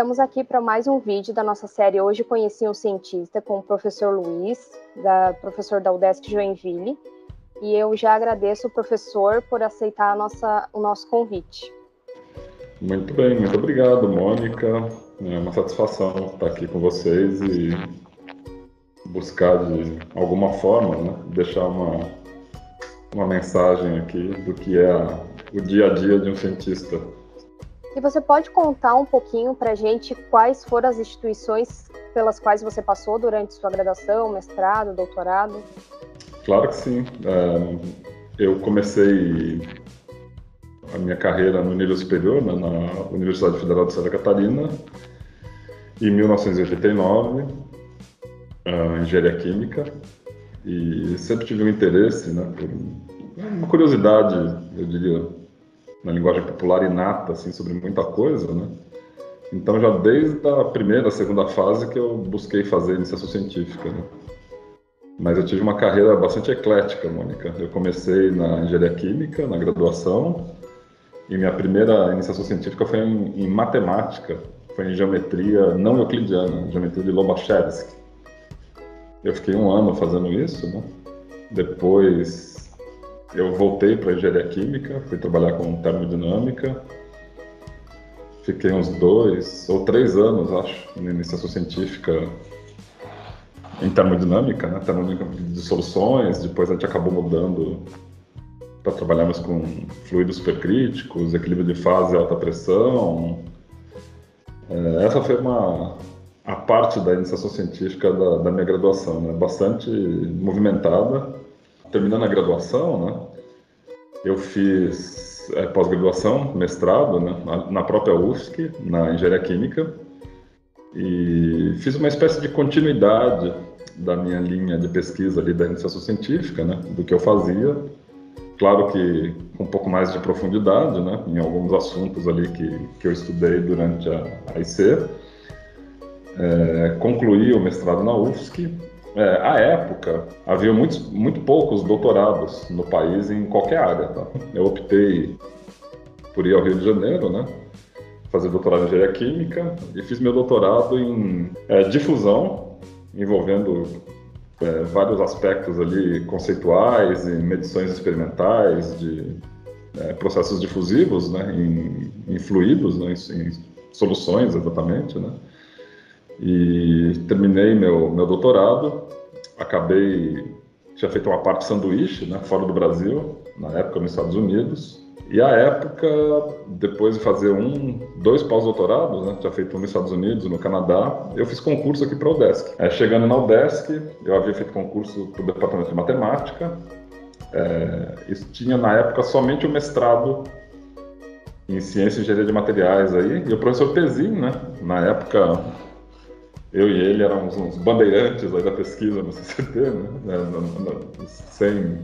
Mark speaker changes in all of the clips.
Speaker 1: estamos aqui para mais um vídeo da nossa série Hoje Conheci um Cientista com o professor Luiz, professor da UDESC Joinville, e eu já agradeço o professor por aceitar o nosso convite.
Speaker 2: Muito bem, muito obrigado, Mônica. É uma satisfação estar aqui com vocês e buscar de alguma forma, né, deixar uma mensagem aqui do que é o dia a dia de um cientista.
Speaker 1: E você pode contar um pouquinho para a gente quais foram as instituições pelas quais você passou durante sua graduação, mestrado, doutorado?
Speaker 2: Claro que sim. Eu comecei a minha carreira no nível superior, né, na Universidade Federal de Santa Catarina, em 1989, em engenharia química, e sempre tive um interesse, né, uma curiosidade, eu diria, na linguagem popular inata, assim, sobre muita coisa, né? Então, já desde a primeira, segunda fase que eu busquei fazer iniciação científica, né? Mas eu tive uma carreira bastante eclética, Mônica. Eu comecei na engenharia química, na graduação, e minha primeira iniciação científica foi em matemática, foi em geometria não euclidiana, geometria de Lobachevsky. Eu fiquei um ano fazendo isso, né? Depois eu voltei para a engenharia química, fui trabalhar com termodinâmica, fiquei uns 2 ou 3 anos, acho, na iniciação científica em termodinâmica, né? Termodinâmica de soluções. Depois a gente acabou mudando para trabalharmos com fluidos supercríticos, equilíbrio de fase e alta pressão. Essa foi a parte da iniciação científica da minha graduação, né? Bastante movimentada. Terminando a graduação, né, eu fiz pós-graduação, mestrado, né, na própria UFSC, na engenharia química, e fiz uma espécie de continuidade da minha linha de pesquisa ali da iniciação científica, né, do que eu fazia, claro que com um pouco mais de profundidade, né, em alguns assuntos ali que eu estudei durante a IC. Concluí o mestrado na UFSC. À época, havia muito poucos doutorados no país em qualquer área, tá? Eu optei por ir ao Rio de Janeiro, né? Fazer doutorado em engenharia química e fiz meu doutorado em difusão, envolvendo vários aspectos ali conceituais e medições experimentais de processos difusivos, né? Em fluidos, né? Em soluções, exatamente, né? E terminei meu doutorado, tinha feito uma parte sanduíche, né, fora do Brasil, na época nos Estados Unidos, e à época, depois de fazer 2 pós-doutorados, né, tinha feito um nos Estados Unidos, no Canadá, eu fiz concurso aqui para a UDESC. Chegando na UDESC, eu havia feito concurso para o departamento de matemática, isso tinha na época somente o mestrado em ciência e engenharia de materiais aí, e o professor Pezin, né, na época... Eu e ele éramos uns bandeirantes aí da pesquisa no CCT, né? Sem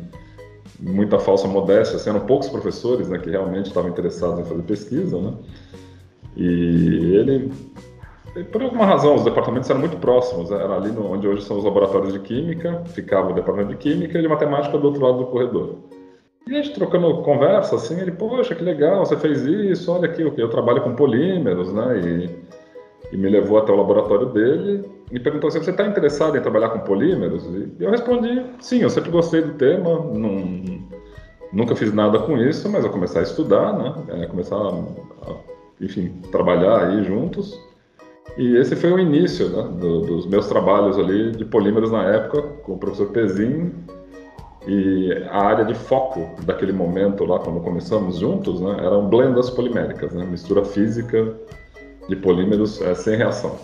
Speaker 2: muita falsa modéstia, assim, eram poucos professores, né, que realmente estavam interessados em fazer pesquisa, né? E ele, por alguma razão, os departamentos eram muito próximos, era ali onde hoje são os laboratórios de química, ficava o departamento de química e de matemática do outro lado do corredor. E a gente trocando conversa, assim, ele, poxa, que legal, você fez isso, olha aqui, eu trabalho com polímeros, né, e me levou até o laboratório dele e perguntou assim, você está interessado em trabalhar com polímeros? E eu respondi, sim, eu sempre gostei do tema, nunca fiz nada com isso, mas eu comecei a estudar, né? Começar enfim, trabalhar aí juntos. E esse foi o início, né, dos meus trabalhos ali de polímeros na época, com o professor Pezin. E a área de foco daquele momento lá, quando começamos juntos, né, eram blendas poliméricas, né, mistura física de polímeros sem reação.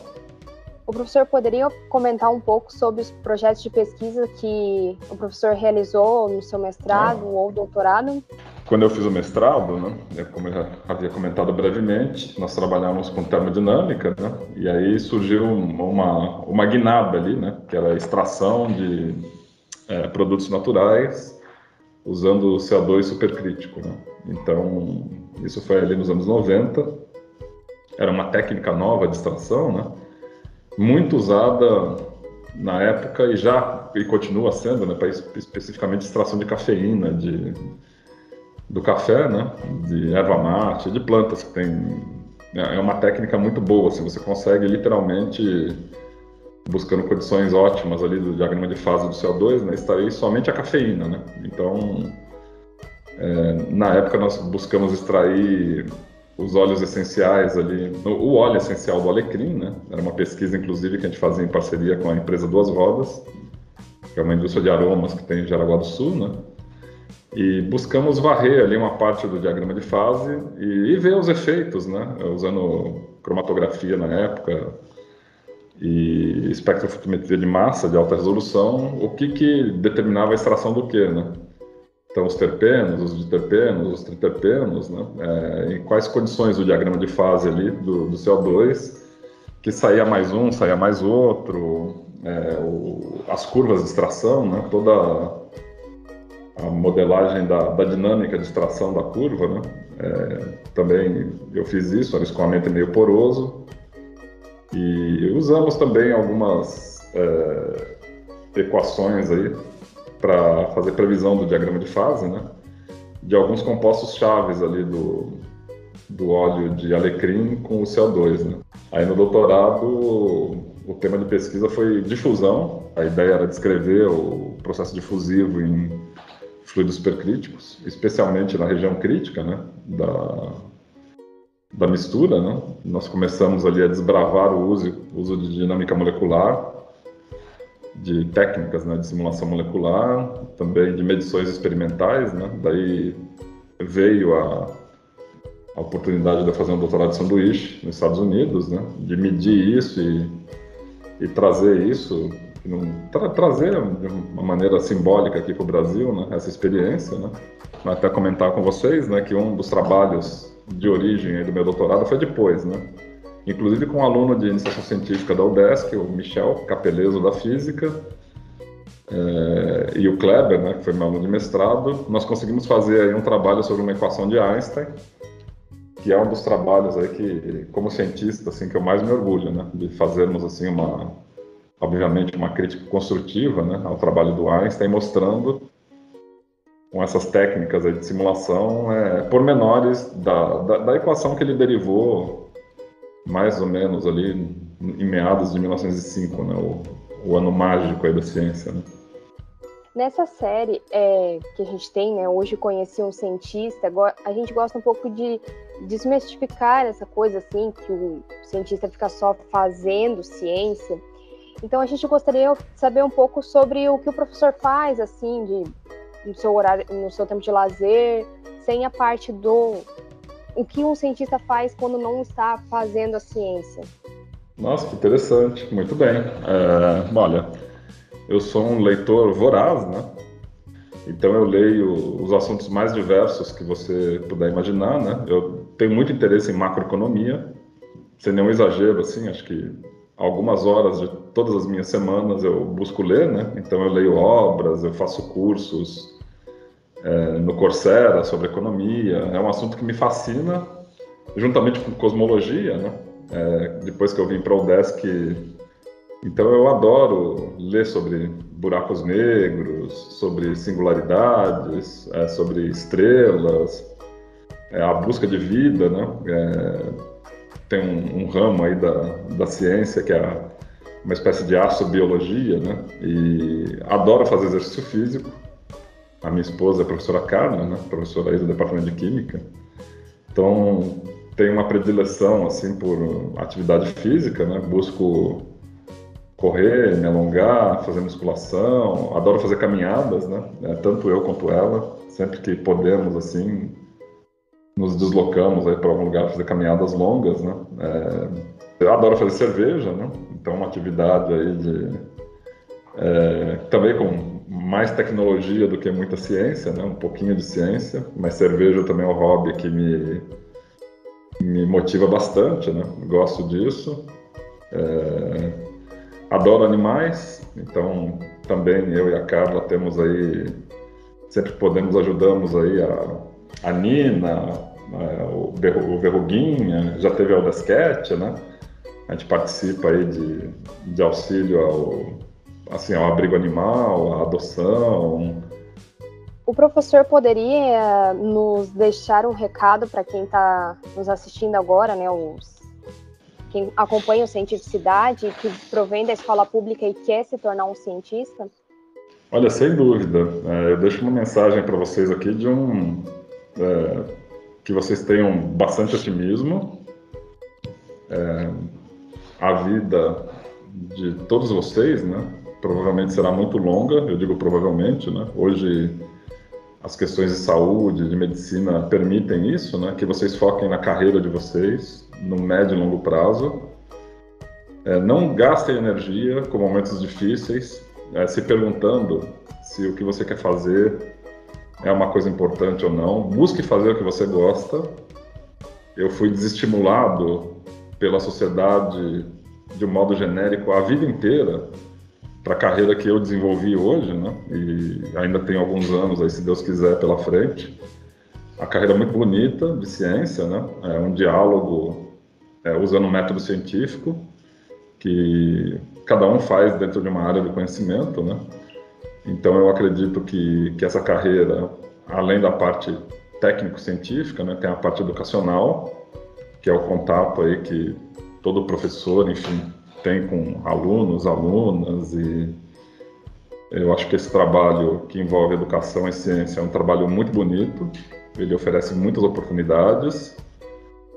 Speaker 1: O professor poderia comentar um pouco sobre os projetos de pesquisa que o professor realizou no seu mestrado ou doutorado?
Speaker 2: Quando eu fiz o mestrado, né, como eu já havia comentado brevemente, nós trabalhávamos com termodinâmica, né, e aí surgiu uma guinada ali, né, que era a extração de produtos naturais usando o CO2 supercrítico, né. Então, isso foi ali nos anos 90. Era uma técnica nova de extração, né? Muito usada na época e continua sendo, né? Para especificamente extração de cafeína do café, né? De erva mate, de plantas que têm É uma técnica muito boa, assim, você consegue literalmente, buscando condições ótimas ali do diagrama de fase do CO2, né, extrair somente a cafeína, né? Então, na época nós buscamos extrair os óleos essenciais ali, o óleo essencial do alecrim, né? Era uma pesquisa, inclusive, que a gente fazia em parceria com a empresa Duas Rodas, que é uma indústria de aromas que tem em Jaraguá do Sul, né? E buscamos varrer ali uma parte do diagrama de fase e ver os efeitos, né? Usando cromatografia na época e espectrofotometria de massa de alta resolução, o que determinava a extração do quê, né? Então, os terpenos, os diterpenos, os triterpenos, né? Em quais condições do diagrama de fase ali do CO2, que saía mais um, saía mais outro, as curvas de extração, né? Toda a modelagem da dinâmica de extração da curva, né? Também eu fiz isso, era escoamento meio poroso, e usamos também algumas equações aí para fazer previsão do diagrama de fase, né? De alguns compostos chaves ali do óleo de alecrim com o CO2, né? Aí no doutorado o tema de pesquisa foi difusão, a ideia era descrever o processo difusivo em fluidos supercríticos, especialmente na região crítica, né, da mistura, né? Nós começamos ali a desbravar o uso de dinâmica molecular, de técnicas, né, de simulação molecular, também de medições experimentais, né? Daí veio a oportunidade de eu fazer um doutorado de sanduíche nos Estados Unidos, né, de medir isso e trazer isso, trazer de uma maneira simbólica aqui para o Brasil, né, essa experiência, né. Até comentar com vocês, né, que um dos trabalhos de origem aí do meu doutorado foi depois, né, inclusive com um aluno de iniciação científica da UDESC, o Michel Capeleso da Física, e o Kleber, né, que foi meu aluno de mestrado. Nós conseguimos fazer aí um trabalho sobre uma equação de Einstein, que é um dos trabalhos aí que, como cientista, assim, que eu mais me orgulho, né, de fazermos assim obviamente uma crítica construtiva, né, ao trabalho do Einstein, mostrando com essas técnicas aí de simulação pormenores da equação que ele derivou mais ou menos ali em meados de 1905, né, o ano mágico aí da ciência, né.
Speaker 1: Nessa série que a gente tem, né, hoje conheci um cientista, a gente gosta um pouco de desmistificar essa coisa assim, que o cientista fica só fazendo ciência. Então a gente gostaria de saber um pouco sobre o que o professor faz, assim, no seu horário, no seu tempo de lazer, sem a parte o que um cientista faz quando não está fazendo a ciência.
Speaker 2: Nossa, que interessante, muito bem. Olha, eu sou um leitor voraz, né? Então eu leio os assuntos mais diversos que você puder imaginar, né? Eu tenho muito interesse em macroeconomia, sem nenhum exagero, assim, acho que algumas horas de todas as minhas semanas eu busco ler, né? Então eu leio obras, eu faço cursos no Coursera sobre economia, é um assunto que me fascina, juntamente com cosmologia, né? Depois que eu vim para o UDESC, então eu adoro ler sobre buracos negros, sobre singularidades, sobre estrelas, a busca de vida, né? Tem um ramo aí da ciência que é uma espécie de astrobiologia, né? E adoro fazer exercício físico. A minha esposa é a professora Carla, né? Professora aí do Departamento de Química. Então, tenho uma predileção, assim, por atividade física, né? Busco correr, me alongar, fazer musculação. Adoro fazer caminhadas, né? Tanto eu quanto ela. Sempre que podemos, assim, nos deslocamos aí para algum lugar fazer caminhadas longas, né? Eu adoro fazer cerveja, né? Então, uma atividade aí também com mais tecnologia do que muita ciência, né? Um pouquinho de ciência, mas cerveja também é um hobby que me motiva bastante, né? Gosto disso. Adoro animais, então também eu e a Carla temos aí, sempre podemos, ajudamos aí a Nina, o Verruguinha, já teve a Aldesquete, né? A gente participa aí de auxílio ao abrigo animal, à adoção,
Speaker 1: O professor poderia nos deixar um recado para quem está nos assistindo agora, né, quem acompanha o Cientificidade, que provém da escola pública e quer se tornar um cientista?
Speaker 2: Olha, sem dúvida. Eu deixo uma mensagem para vocês aqui que vocês tenham bastante otimismo. A vida de todos vocês, né, provavelmente será muito longa, eu digo provavelmente, né? Hoje as questões de saúde, de medicina permitem isso, né? Que vocês foquem na carreira de vocês, no médio e longo prazo. Não gastem energia com momentos difíceis, se perguntando se o que você quer fazer é uma coisa importante ou não. Busque fazer o que você gosta. Eu fui desestimulado pela sociedade de um modo genérico a vida inteira para a carreira que eu desenvolvi hoje, né? E ainda tenho alguns anos aí, se Deus quiser, pela frente. A carreira é muito bonita de ciência, né? É um diálogo usando um método científico que cada um faz dentro de uma área de conhecimento, né? Então eu acredito que essa carreira, além da parte técnico-científica, né, tem a parte educacional, que é o contato aí que todo professor, enfim, tem com alunos, alunas, e eu acho que esse trabalho que envolve educação e ciência é um trabalho muito bonito, ele oferece muitas oportunidades,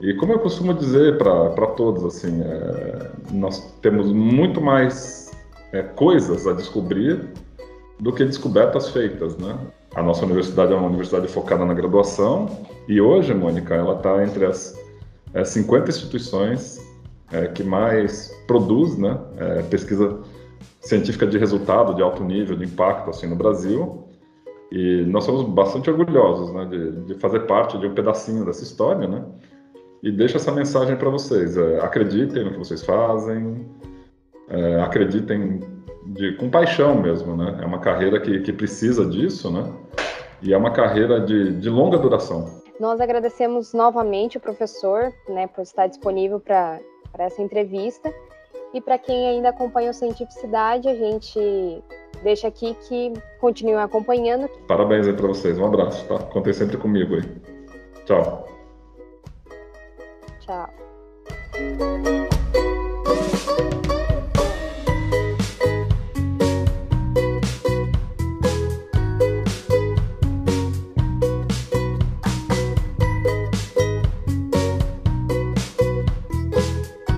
Speaker 2: e como eu costumo dizer para todos, assim, nós temos muito mais coisas a descobrir do que descobertas feitas, né? A nossa universidade é uma universidade focada na graduação, e hoje, Mônica, ela está entre as 50 instituições que mais produz, né, pesquisa científica de resultado, de alto nível, de impacto, assim, no Brasil. E nós somos bastante orgulhosos, né, de fazer parte de um pedacinho dessa história, né? E deixo essa mensagem para vocês. Acreditem no que vocês fazem, acreditem com paixão mesmo, né? É uma carreira que precisa disso, né? E é uma carreira de longa duração.
Speaker 1: Nós agradecemos novamente o professor, né, por estar disponível para essa entrevista. E para quem ainda acompanha o Cientificidade, a gente deixa aqui que continuem acompanhando.
Speaker 2: Parabéns aí para vocês. Um abraço, tá? Contem sempre comigo aí. Tchau.
Speaker 1: Tchau.